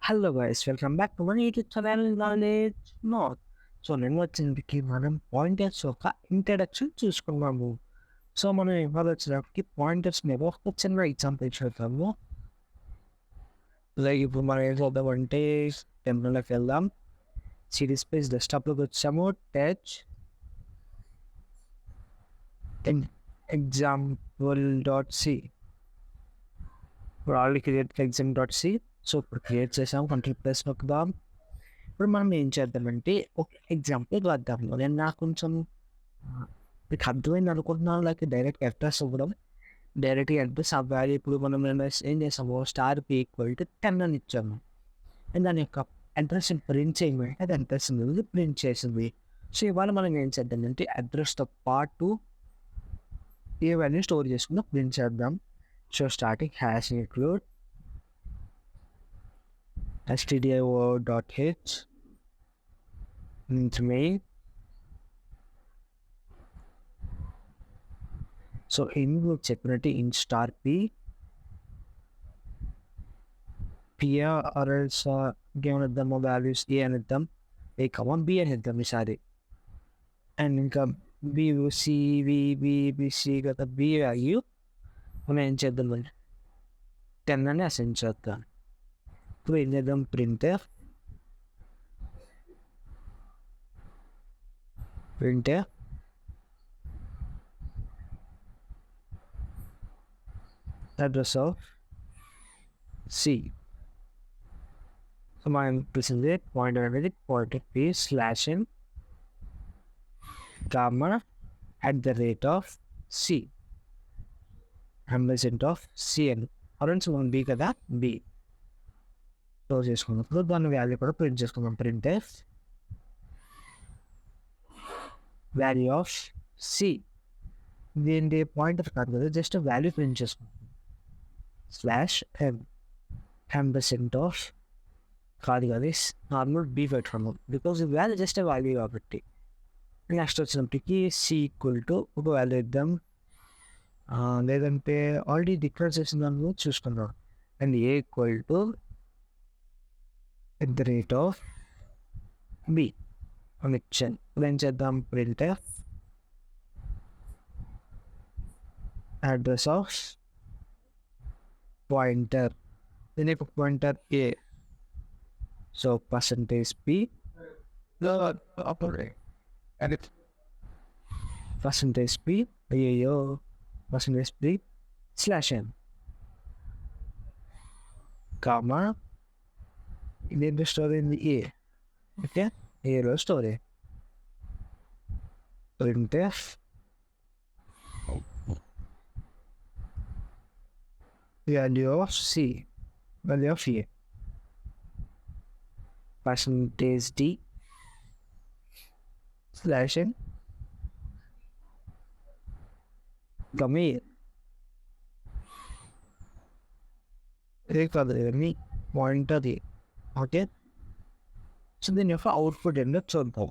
Hello guys, welcome back to my YouTube channel Knowledge North. So నేను వచ్చినప్పటికి మనం pointers యొక్క ఇంట్రడక్షన్ చూసుకున్నాము. సో మనం ఇవాళ వచ్చినప్పటికి పాయింటర్స్ మీద ఒక చిన్న ఎగ్జాంపుల్ చూద్దాము. లైక్ ఇప్పుడు మనం ఏం చేద్దామంటే టెంపుల్లోకి వెళ్దాం. సిరీస్ స్పేస్ డెస్క్టాప్లోకి వచ్చాము. టచ్ example.c ఇప్పుడు ఆల్రెడీ క్రియేట్ exam.c. సో ఇప్పుడు క్రియేట్ చేసాము. కంట్రోల్ ప్లస్ నొక్కుదాం. ఇప్పుడు మనం ఏం చేద్దామంటే ఒక ఎగ్జాంపుల్ రాద్దాము. నేను నాకు కొంచెం మీకు అర్థమైంది అనుకుంటున్నాను. లైక్ డైరెక్ట్ అడ్రస్ ఇవ్వడం, డైరెక్ట్గా అడ్రస్ అవ్వాలి. ఇప్పుడు మనం ఏం చేసాము, స్టార్కి ఈక్వల్ టు 10 అని ఇచ్చాము. అండ్ దాని యొక్క అడ్రస్ ప్రింట్ చేయమంటే అది అడ్రస్ అనేది ప్రింట్ చేసింది. సో ఇవాళ మనం ఏం చేద్దామంటే అడ్రస్తో పాటు ఏ వాల్యూ స్టోర్ చేసుకుందాం, ప్రింట్ చేద్దాం. So starting hash include stdio.h into main. So ఇందులో చెప్పినట్టు ఇన్ స్టార్ పిఆర్ఎల్స్ ఇంకేమైనా ఇద్దాము, వాల్యూస్ ఏ అని ఇద్దాం, ఏ కమాన్ బి అని ఇద్దాం ఈసారి. అండ్ ఇంకా బిసి కదా బి వాల్యూ మనం ఏం చేద్దాం, 10 అని అసెండ్ చేద్దాం. ఇప్పుడు ఏం చేద్దాం, printer address of C. So మనం చూసింది పాయింటర్ అనేది pointer p /n gamma @ C ambassador of Cn arounds మనం బి కదా, బి స్టోర్ చేసుకున్నప్పుడు దాని వాల్యూ కూడా ప్రింట్ చేసుకుందాం. ప్రింటర్ వాల్యూ ఆఫ్ సి, దీని పాయింటర్ కాదు కదా, జస్ట్ వాల్యూ ప్రింట్ చేసుకుంటాం. /m ambassador ఆఫ్ కాదు కదా, నార్మల్ బీ పెట్టుకున్నాం బికాజ్ ఈ వాల్యూ జస్ట్ వాల్యూ కాబట్టి. నెక్స్ట్ వచ్చినప్పటికీ సి ఈక్వల్ టు ఒక వాల్యూ ఇద్దాం, లేదంటే ఆల్రెడీ డిక్లేర్ చేసిన దాన్ని చూసుకుందాం. And A equal to @b అని ఇచ్చాను. ఇప్పుడు ఏం చేద్దాం, ప్రింటర్ అడ్రస్ ఆఫ్ పాయింటర్, దీని యొక్క pointer a. So %p %p అయ్యో %p /n కామా ఇదేంటి స్టోర్ అయింది, ఏ. ఓకే, ఏలో store printf value of c, value of a %d /n comma a కాదు ఇవన్నీ పాయింటర్ ఏ. ఓకే, సో దీని యొక్క అవుట్పుట్ ఏంటో చూద్దాం.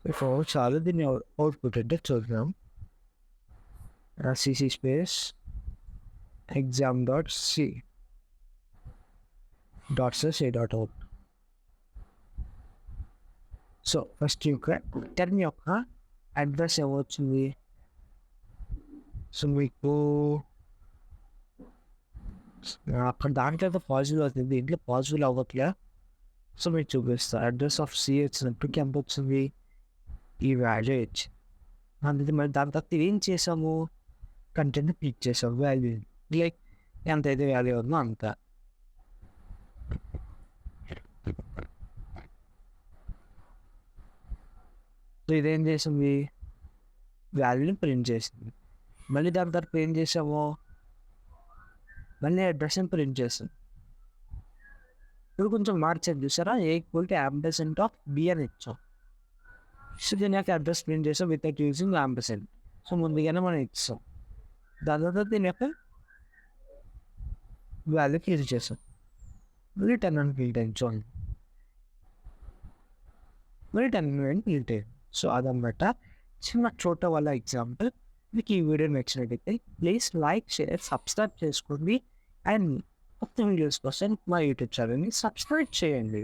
ఇప్పుడు చాలా దీని అవుట్పుట్ అంటే చూద్దాం. cc space exam.c .out. So first యొక్క టర్మ్ యొక్క అడ్రస్ ఏమవుతుంది, సో మీకు అక్కడ దాంట్లో అయితే పాజిటివ్ అవుతుంది, దీంట్లో పాజిటివ్ అవ్వట్లే. సో మీకు చూపిస్తా. అడ్రస్ ఆఫ్ సి వచ్చినప్పటికీ ఎంత వచ్చింది, ఈ వాల్యూ ఇచ్చి అందుకే మరి దాని తర్వాత ఏం చేసాము, కంటెంట్ క్లిక్ చేసాము, వాల్యూ లైక్ ఎంత అయితే వాల్యూ ఉందో అంత. సో ఇదేం చేసింది, వాల్యూని ప్రింట్ చేసింది. మళ్ళీ దాని తర్వాత ఏం చేసాము, మళ్ళీ అడ్రస్ని ప్రింట్ చేస్తుంది. ఇప్పుడు కొంచెం మార్చేది చూసారా, ఏ ఈక్వల్ టు %b అని ఇచ్చాం. సో దీని యొక్క అడ్రస్ ప్రింట్ చేసాం వితౌట్ యూజింగ్ %. సో ముందుగానే మనం ఇచ్చాం. దాని తర్వాత దీని యొక్క వాల్యూ యూజ్ చేసాం. మళ్ళీ 10 అని ఫిల్ట్ అయింది చూడండి, మళ్ళీ 10 అని ఫిల్ట్ అయింది. సో అదనమాట చిన్న చోట వాళ్ళ ఎగ్జాంపుల్. మీకు ఈ వీడియో నచ్చినట్టయితే ప్లీజ్ లైక్, షేర్, సబ్స్క్రైబ్ చేసుకోండి. అండ్ కొత్త వీడియోస్ కోసం మా యూట్యూబ్ ఛానల్ని సబ్స్క్రైబ్ చేయండి.